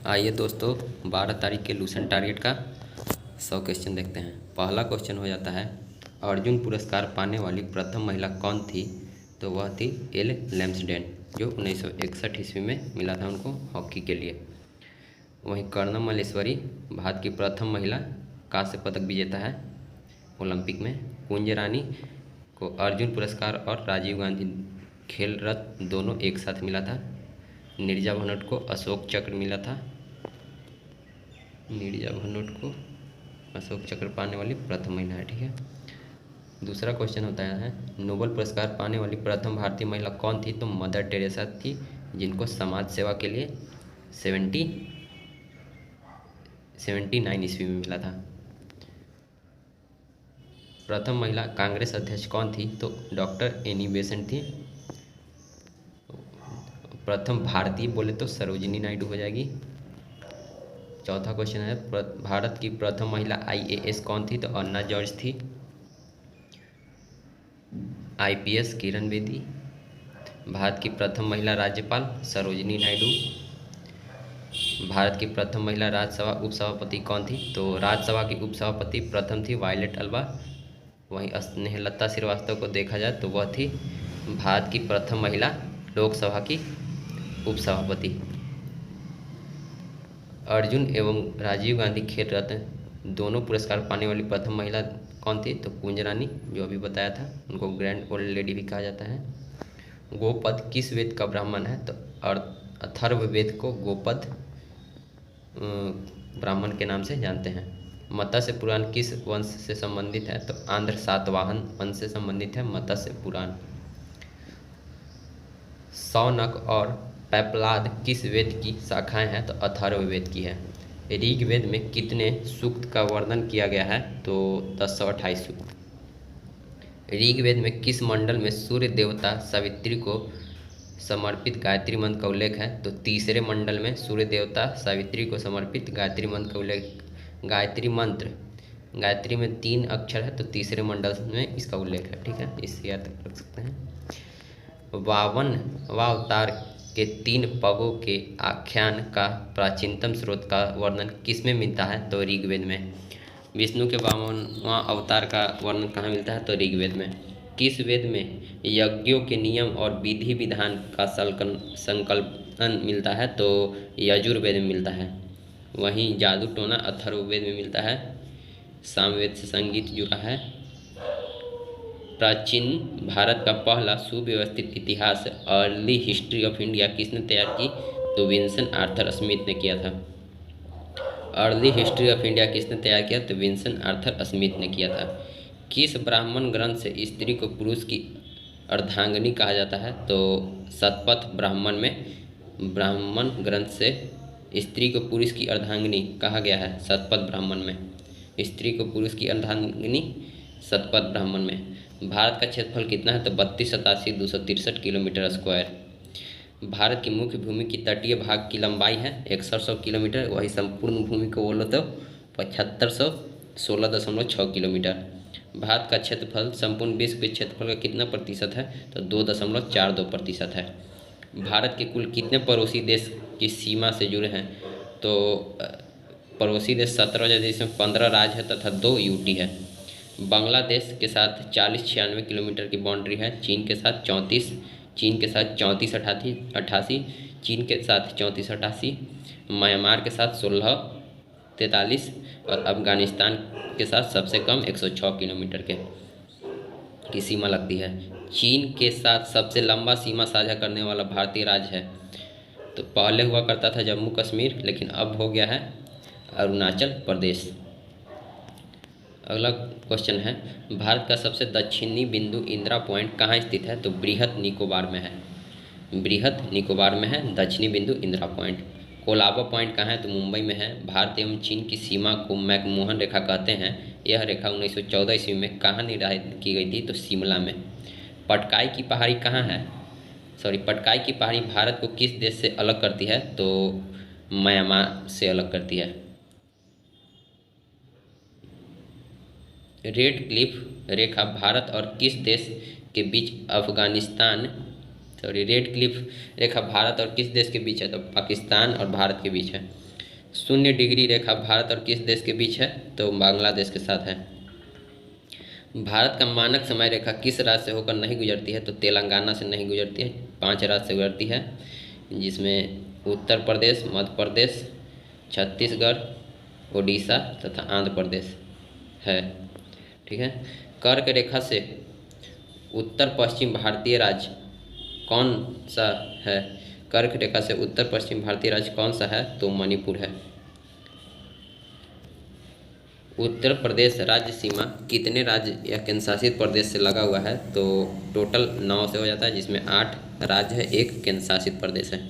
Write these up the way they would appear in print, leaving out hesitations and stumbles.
आइए दोस्तों 12 तारीख के लूसेंट टारगेट का 100 क्वेश्चन देखते हैं। पहला क्वेश्चन हो जाता है, अर्जुन पुरस्कार पाने वाली प्रथम महिला कौन थी? तो वह थी एल लैम्सडेन, जो 1961 ईस्वी में मिला था उनको हॉकी के लिए। वहीं कर्णम मल्लेश्वरी भारत की प्रथम महिला कांस्य पदक विजेता है ओलंपिक में। कुंज रानी को अर्जुन पुरस्कार और राजीव गांधी खेल रत्न दोनों एक साथ मिला था। नीरजा भनोट को अशोक चक्र मिला था। नीरजा भनोट को अशोक चक्र पाने वाली प्रथम महिला है। ठीक है। दूसरा क्वेश्चन होता है, नोबेल पुरस्कार पाने वाली प्रथम भारतीय महिला कौन थी? तो मदर टेरेसा थी, जिनको समाज सेवा के लिए 79 ईस्वी में मिला था। प्रथम महिला कांग्रेस अध्यक्ष कौन थी? तो डॉक्टर एनी बेसेंट थी। प्रथम भारतीय बोले तो सरोजिनी नायडू हो जाएगी। चौथा क्वेश्चन है, भारत की प्रथम महिला IAS कौन थी? तो अन्ना जॉर्ज थी। IPS किरण बेदी। भारत की प्रथम महिला राज्यपाल सरोजिनी नायडू। भारत की प्रथम महिला राज्यसभा उपसभापति कौन थी? तो राज्यसभा की उपसभापति प्रथम थी वायलेट अल्वा। वहीं स्नेहलता श्रीवास्तव को देखा जाए तो वह थी भारत की प्रथम महिला लोकसभा की उपसभापति। अर्जुन एवं राजीव गांधी खेल रत्न दोनों पुरस्कार पाने वाली प्रथम महिला कौन थी? तो कुंज रानी, जो अभी बताया था, उनको ग्रैंड ओल्ड लेडी भी कहा जाता है। गोपद किस वेद का ब्राह्मण है? तो अथर्ववेद को गोपद ब्राह्मण के नाम से जानते हैं। मत्स्य पुराण किस वंश से संबंधित है? तो आंध्र सातवाहन वंश से संबंधित है मत्स्य पुराण। शौनक और पैपलाद किस वेद की शाखाएं हैं? तो अथर्ववेद की है। ऋग्वेद में कितने सूक्त का वर्णन किया गया है? तो 1028 सूक्त। ऋग्वेद में किस मंडल में सूर्य देवता सावित्री को समर्पित गायत्री मंत्र का उल्लेख है? तो तीसरे मंडल में सूर्य देवता सावित्री को समर्पित गायत्री मंत्र का उल्लेख। गायत्री मंत्र, गायत्री में 3 अक्षर है, तो तीसरे मंडल में इसका उल्लेख है। ठीक है, इससे याद रख सकते हैं। वावतार के 3 पगों के आख्यान का प्राचीनतम स्रोत का वर्णन किस में मिलता है? तो ऋग्वेद में। विष्णु के 52वां अवतार का वर्णन कहाँ मिलता है? तो ऋग्वेद में। किस वेद में यज्ञों के नियम और विधि विधान का संकल्पन मिलता है? तो यजुर्वेद में मिलता है। वहीं जादू टोना अथर्ववेद में मिलता है। सामवेद से संगीत जुड़ा है। प्राचीन भारत का पहला सुव्यवस्थित इतिहास अर्ली हिस्ट्री ऑफ इंडिया किसने तैयार की? तो विंसन आर्थर स्मिथ ने किया था। अर्ली हिस्ट्री ऑफ इंडिया किसने तैयार किया? तो विंसन आर्थर स्मिथ ने किया था। किस ब्राह्मण ग्रंथ से स्त्री को पुरुष की अर्धांगिनी कहा जाता है? तो शतपथ ब्राह्मण में ब्राह्मण ग्रंथ से स्त्री को पुरुष की अर्धांगिनी कहा गया है। शतपथ ब्राह्मण में स्त्री को पुरुष की अर्धांगिनी शतपथ ब्राह्मण में। भारत का क्षेत्रफल कितना है? तो 32,87,263 किलोमीटर स्क्वायर। भारत की मुख्य भूमि की तटीय भाग की लंबाई है 6100 किलोमीटर। वही संपूर्ण भूमि को बोलो तो 7516.6 किलोमीटर। भारत का क्षेत्रफल संपूर्ण विश्व के क्षेत्रफल का कितना प्रतिशत है? तो 2.42% है। भारत के कुल कितने पड़ोसी देश की सीमा से जुड़े हैं? तो पड़ोसी देश 17, जिसमें 15 राज्य है तथा 2 यूटी है। बांग्लादेश के साथ 4096 किलोमीटर की बाउंड्री है। चीन के साथ 34, चीन के साथ 3488, चीन के साथ 3488, म्यांमार के साथ 1643 और अफगानिस्तान के साथ सबसे कम 106 किलोमीटर की सीमा लगती है। चीन के साथ सबसे लंबा सीमा साझा करने वाला भारतीय राज्य है? तो पहले हुआ करता था जम्मू कश्मीर, लेकिन अब हो गया है अरुणाचल प्रदेश। अगला क्वेश्चन है, भारत का सबसे दक्षिणी बिंदु इंदिरा पॉइंट कहाँ स्थित है? तो बृहद निकोबार में है। बृहद निकोबार में है दक्षिणी बिंदु इंदिरा पॉइंट। कोलाबा पॉइंट कहाँ है? तो मुंबई में है। भारत एवं चीन की सीमा को मैकमोहन रेखा कहते हैं। यह रेखा 1914 ईस्वी में कहाँ निर्धारित की गई थी? तो शिमला में। पटकाई की पहाड़ी कहाँ है? पटकाई की पहाड़ी भारत को किस देश से अलग करती है? तो म्यांमार से अलग करती है। रेड क्लिफ रेखा भारत और किस देश के बीच रेड क्लिफ रेखा भारत और किस देश के बीच है? तो पाकिस्तान और भारत के बीच है। शून्य डिग्री रेखा भारत और किस देश के बीच है? तो बांग्लादेश के साथ है। भारत का मानक समय रेखा किस राज्य से होकर नहीं गुजरती है? तो तेलंगाना से नहीं गुजरती है, 5 राज्य से गुजरती है, जिसमें उत्तर प्रदेश, मध्य प्रदेश, छत्तीसगढ़, उड़ीसा तथा आंध्र प्रदेश है। ठीक है। कर्क रेखा से उत्तर पश्चिम भारतीय राज्य कौन सा है? कर्क रेखा से उत्तर पश्चिम भारतीय राज्य कौन सा है? तो मणिपुर है। उत्तर प्रदेश राज्य सीमा कितने राज्य या केंद्र शासित प्रदेश से लगा हुआ है? तो टोटल 9 से हो जाता है, जिसमें 8 राज्य है, 1 केंद्र शासित प्रदेश है।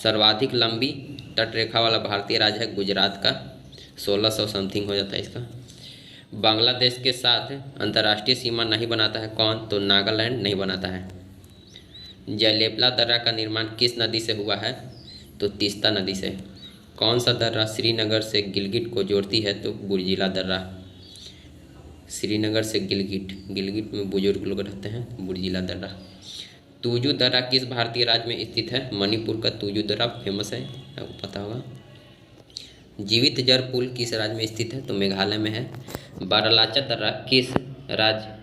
सर्वाधिक लंबी तटरेखा वाला भारतीय राज्य है गुजरात का, 1600 समथिंग हो जाता है इसका। बांग्लादेश के साथ अंतर्राष्ट्रीय सीमा नहीं बनाता है कौन? तो नागालैंड नहीं बनाता है। जयलेपला दर्रा का निर्माण किस नदी से हुआ है? तो तीस्ता नदी से। कौन सा दर्रा श्रीनगर से गिलगिट को जोड़ती है? तो बुर्जिला दर्रा। श्रीनगर से गिलगिट, गिलगिट में बुजुर्ग लोग रहते हैं, बुर्जिला दर्रा। तुजू दर्रा किस भारतीय राज्य में स्थित है? मणिपुर का तुजू दर्रा फेमस है, आपको पता होगा। जीवित जल पुल किस राज्य में स्थित है? तो मेघालय में है। बारालाचा दर्रा किस राज्य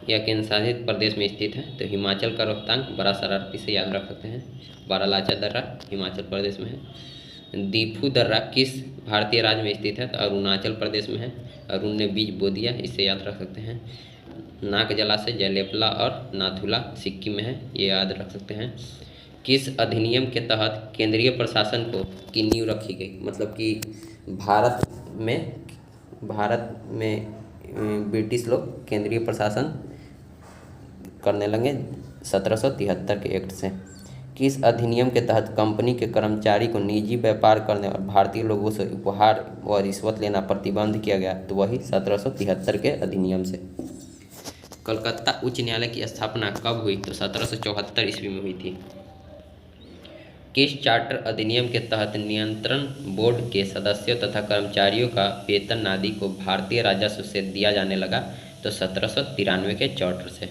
या केंद्र शासित प्रदेश में स्थित है? तो हिमाचल का रोहतांग, बड़ा शरारती से याद रख सकते हैं। बारालाचा दर्रा हिमाचल प्रदेश में है। दीफू दर्रा किस भारतीय राज्य में स्थित है? तो अरुणाचल प्रदेश में है। अरुण ने बीज बो दिया, इससे याद रख सकते हैं। नाक जलाशय जयलेपला और नाथुला सिक्किम में है, ये याद रख सकते हैं। किस अधिनियम के तहत केंद्रीय प्रशासन की नींव रखी गई? मतलब कि भारत में ब्रिटिश लोग केंद्रीय प्रशासन करने लगे 1773 के एक्ट से। किस अधिनियम के तहत कंपनी के कर्मचारी को निजी व्यापार करने और भारतीय लोगों से उपहार व रिश्वत लेना प्रतिबंध किया गया? तो वही 1773 के अधिनियम से। कलकत्ता उच्च न्यायालय की स्थापना कब हुई? तो 1774 ईस्वी में हुई थी। किस चार्टर अधिनियम के तहत नियंत्रण बोर्ड के सदस्यों तथा कर्मचारियों का वेतन आदि को भारतीय राजस्व से दिया जाने लगा? तो 1793 के चार्टर से।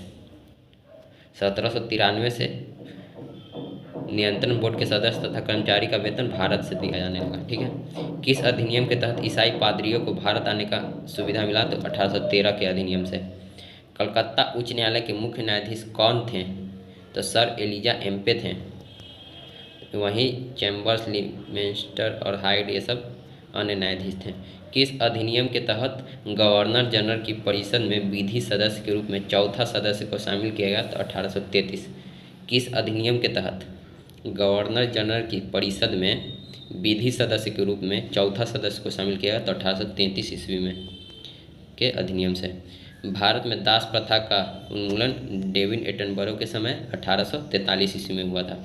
1793 से नियंत्रण बोर्ड के सदस्य तथा कर्मचारी का वेतन भारत से दिया जाने लगा। ठीक है। किस अधिनियम के तहत ईसाई पादरियों को भारत आने का सुविधा मिला? तो 1813 के अधिनियम से। कलकत्ता उच्च न्यायालय के मुख्य न्यायाधीश कौन थे? तो सर एलिजा एम्पे थे। वहीं चैम्बर्स, लिमेंस्टर और हाइड ये सब अन्य न्यायाधीश थे। किस अधिनियम के तहत गवर्नर जनरल की परिषद में विधि सदस्य के रूप में चौथा सदस्य को शामिल किया गया? तो 1833। किस अधिनियम के तहत गवर्नर जनरल की परिषद में विधि सदस्य के रूप में चौथा सदस्य को शामिल किया गया? तो 1833 ईस्वी में के अधिनियम से। भारत में दास प्रथा का उन्मूलन डेविड एटनबरो के समय 1843 ईस्वी में हुआ था।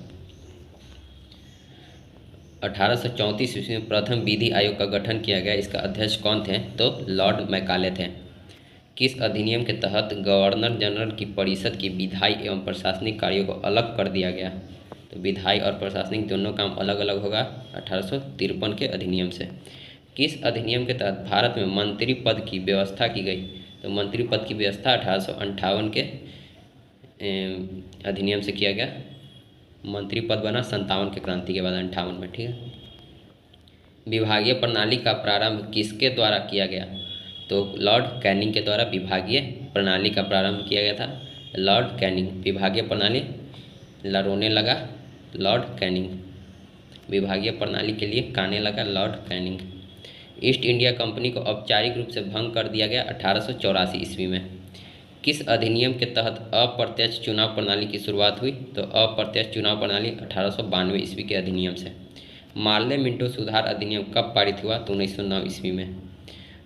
1834 ईस्वी में प्रथम विधि आयोग का गठन किया गया, इसका अध्यक्ष कौन थे? तो लॉर्ड मैकाले थे। किस अधिनियम के तहत गवर्नर जनरल की परिषद की विधायी एवं प्रशासनिक कार्यों को अलग कर दिया गया? तो विधायी और प्रशासनिक दोनों काम अलग अलग होगा 1853 के अधिनियम से। किस अधिनियम के तहत भारत में मंत्री पद की व्यवस्था की गई? तो मंत्री पद की व्यवस्था 1858 के अधिनियम से किया गया। मंत्री पद बना 57 के क्रांति के बाद 58 में। ठीक है। विभागीय प्रणाली का प्रारंभ किसके द्वारा किया गया? तो लॉर्ड कैनिंग के द्वारा विभागीय प्रणाली का प्रारंभ किया गया था। Lord Canning. विभागीय प्रणाली रोने लगा लॉर्ड कैनिंग। विभागीय प्रणाली के लिए काने लगा Lord Canning. East India company को औपचारिक रूप से भंग कर दिया गया 1884 ईस्वी में। किस अधिनियम के तहत अप्रत्यक्ष चुनाव प्रणाली की शुरुआत हुई? तो अप्रत्यक्ष चुनाव प्रणाली 1892 ईस्वी के अधिनियम से। मार्ले मिंटो सुधार अधिनियम कब पारित हुआ? तो 1909 ईस्वी में।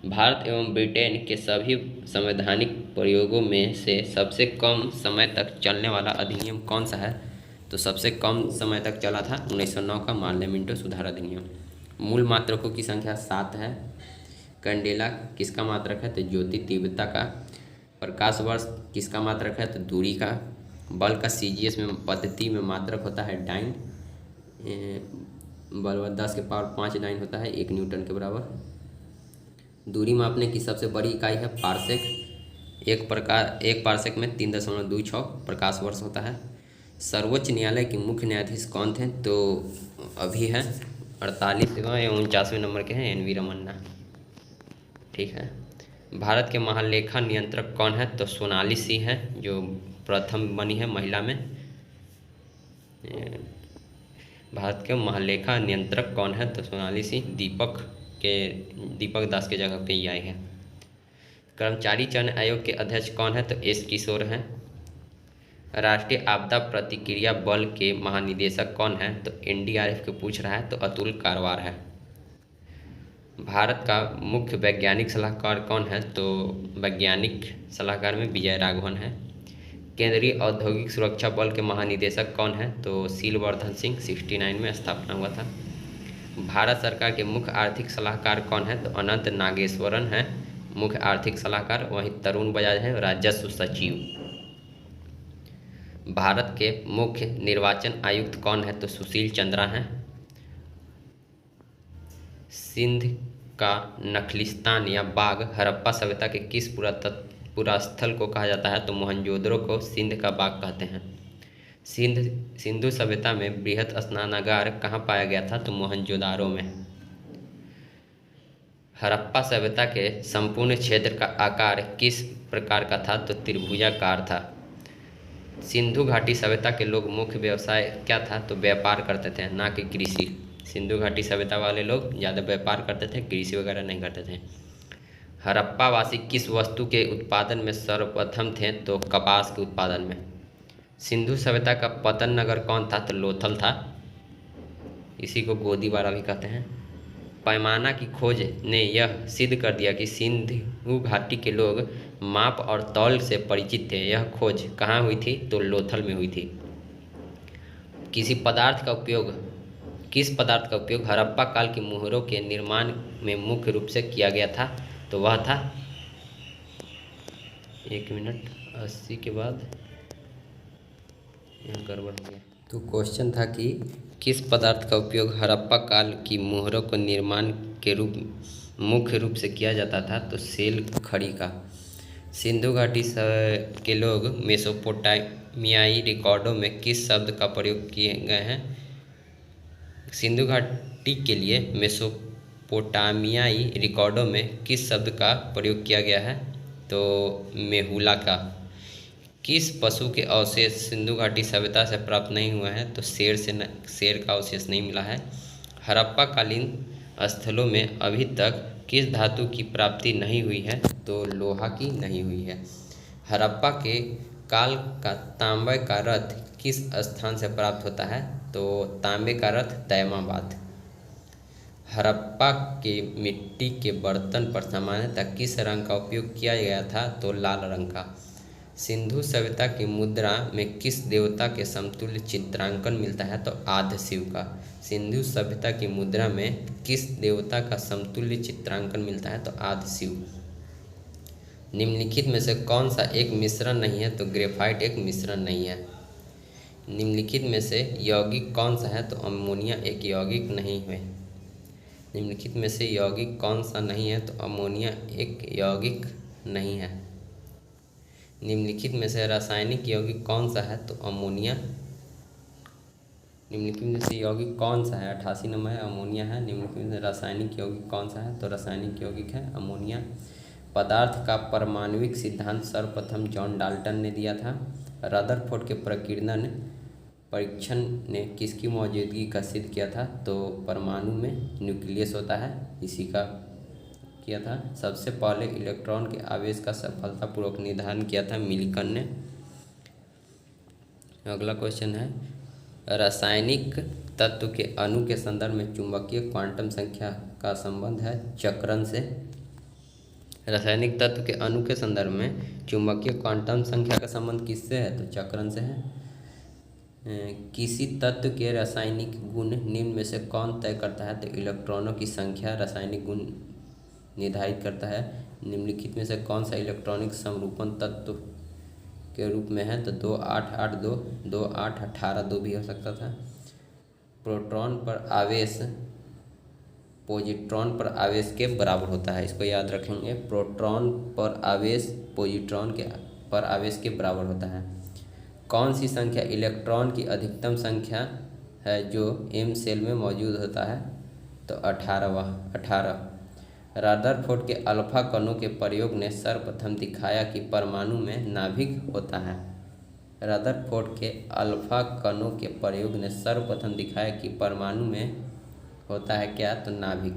भारत एवं ब्रिटेन के सभी संवैधानिक प्रयोगों में से सबसे कम समय तक चलने वाला अधिनियम कौन सा है? तो सबसे कम समय तक चला था 1909 का मार्ले मिंटो सुधार अधिनियम। मूल मात्रकों की संख्या 7 है। कैंडेला किसका मात्रक है? तो ज्योति तीव्रता का। प्रकाश वर्ष किसका मात्रक है? तो दूरी का। बल का सीजीएस में पद्धति में मात्रक होता है डाइन। बल 10 के पावर 5 डाइन होता है 1 न्यूटन के बराबर। दूरी मापने की सबसे बड़ी इकाई है पारसेक। एक पारसेक में 3.26 प्रकाश वर्ष होता है। सर्वोच्च न्यायालय के मुख्य न्यायाधीश कौन थे? तो अभी है 48वें या 49वें नंबर के हैं एन वी रमन्ना। ठीक है। भारत के महालेखा नियंत्रक कौन है? तो सोनाली सिंह है, जो प्रथम बनी है महिला में। भारत के महालेखा नियंत्रक कौन है? तो सोनाली सिंह। दीपक दास के जगह पे ये आई है। कर्मचारी चयन आयोग के अध्यक्ष कौन है? तो एस किशोर हैं। राष्ट्रीय आपदा प्रतिक्रिया बल के महानिदेशक कौन है? तो एनडीआरएफ के पूछ रहा है, तो अतुल कारवार है। भारत का मुख्य वैज्ञानिक सलाहकार कौन है? तो वैज्ञानिक सलाहकार में विजय राघवन है। केंद्रीय औद्योगिक सुरक्षा बल के महानिदेशक कौन है? तो सीलवर्धन सिंह। 69 में स्थापना हुआ था। भारत सरकार के मुख्य आर्थिक सलाहकार कौन है? तो अनंत नागेश्वरन है मुख्य आर्थिक सलाहकार। वहीं तरुण बजाज है राजस्व सचिव। भारत के मुख्य निर्वाचन आयुक्त कौन है? तो सुशील चंद्रा हैं। सिंध का नखलिस्तान या बाग हड़प्पा सभ्यता के किस पुरास्थल को कहा जाता है? तो मोहनजोदड़ो को सिंध का बाग कहते हैं। सिंधु सभ्यता में बृहत स्नानागार कहाँ पाया गया था? तो मोहनजोदारो में। हड़प्पा सभ्यता के संपूर्ण क्षेत्र का आकार किस प्रकार का था? तो त्रिभुजाकार था। सिंधु घाटी सभ्यता के लोग मुख्य व्यवसाय क्या था? तो व्यापार करते थे, ना कि कृषि। सिंधु घाटी सभ्यता वाले लोग ज़्यादा व्यापार करते थे, कृषि वगैरह नहीं करते थे। हड़प्पा वासी किस वस्तु के उत्पादन में सर्वप्रथम थे? तो कपास के उत्पादन में। सिंधु सभ्यता का पतन नगर कौन था? तो लोथल था। इसी को गोदीबारा भी कहते हैं। पैमाना की खोज ने यह सिद्ध कर दिया कि सिंधु घाटी के लोग माप और तौल से परिचित थे। यह खोज कहाँ हुई थी? तो लोथल में हुई थी। किस पदार्थ का उपयोग हड़प्पा काल की मुहरों के निर्माण में मुख्य रूप से किया गया था? तो वह था 1 मिनट 80 के बाद यह गड़बड़ हो गया। तो क्वेश्चन था कि किस पदार्थ का उपयोग हड़प्पा काल की मुहरों को निर्माण के मुख्य रूप से किया जाता था? तो सेल खड़ी का। सिंधु घाटी के लोग मेसोपोटामियाई रिकॉर्डों में किस शब्द का प्रयोग किए गए हैं? सिंधु घाटी के लिए मेसोपोटामियाई रिकॉर्डों में किस शब्द का प्रयोग किया गया है? तो मेहुला का। किस पशु के अवशेष सिंधु घाटी सभ्यता से प्राप्त नहीं हुए हैं? तो शेर का अवशेष नहीं मिला है। हड़प्पा कालीन स्थलों में अभी तक किस धातु की प्राप्ति नहीं हुई है? तो लोहा की नहीं हुई है। हड़प्पा के काल का तांबे का रथ किस स्थान से प्राप्त होता है? तो तांबे का रथ तैमाबाद। हड़प्पा के मिट्टी के बर्तन पर सामान्यतः किस रंग का उपयोग किया गया था? तो लाल रंग का। सिंधु सभ्यता की मुद्रा में किस देवता के समतुल्य चित्रांकन मिलता है? तो आद्य शिव का। सिंधु सभ्यता की मुद्रा में किस देवता का समतुल्य चित्रांकन मिलता है? तो आद्य शिव। निम्नलिखित में से कौन सा एक मिश्रण नहीं है? तो ग्रेफाइट एक मिश्रण नहीं है। निम्नलिखित में से यौगिक कौन सा है? तो अमोनिया एक यौगिक नहीं है। निम्नलिखित में से यौगिक कौन सा नहीं है? तो अमोनिया एक यौगिक नहीं है। निम्नलिखित में से रासायनिक यौगिक कौन सा है? तो अमोनिया। निम्नलिखित में से यौगिक कौन सा है? 88 नंबर है, अमोनिया है। निम्नलिखित में से रासायनिक यौगिक कौन सा है? तो रासायनिक यौगिक है अमोनिया। पदार्थ का परमाणुविक सिद्धांत सर्वप्रथम जॉन डाल्टन ने दिया था। रदरफोर्ड के प्रकीर्णन परीक्षण ने किसकी मौजूदगी का सिद्ध किया था? तो परमाणु में न्यूक्लियस होता है, इसी का किया था। सबसे पहले इलेक्ट्रॉन के आवेश का सफलतापूर्वक निर्धारण किया था मिल्टन ने। अगला क्वेश्चन है, रासायनिक तत्व के अणु के संदर्भ में चुंबकीय क्वांटम संख्या का संबंध है चक्रण से। रासायनिक तत्व के अणु के संदर्भ में चुंबकीय क्वांटम संख्या का संबंध किससे है? तो चक्रण से है। किसी तत्व के रासायनिक गुण निम्न में से कौन तय करता है? तो इलेक्ट्रॉनों की संख्या रासायनिक गुण निर्धारित करता है। निम्नलिखित में से कौन सा इलेक्ट्रॉनिक समरूपण तत्व के रूप में है? तो 2 8 8 2 2 8 18 2 भी हो सकता था। प्रोटॉन पर आवेश पॉजिट्रॉन पर आवेश के बराबर होता है, इसको याद रखेंगे। प्रोटॉन पर आवेश पॉजिट्रॉन के पर आवेश के बराबर होता है। कौन सी संख्या इलेक्ट्रॉन की अधिकतम संख्या है जो m सेल में मौजूद होता है? तो 18। रदरफोर्ड के अल्फा कणों के प्रयोग ने सर्वप्रथम दिखाया कि परमाणु में नाभिक होता है। रदरफोर्ड के अल्फा कणों के प्रयोग ने सर्वप्रथम दिखाया कि परमाणु में होता है क्या, तो नाभिक।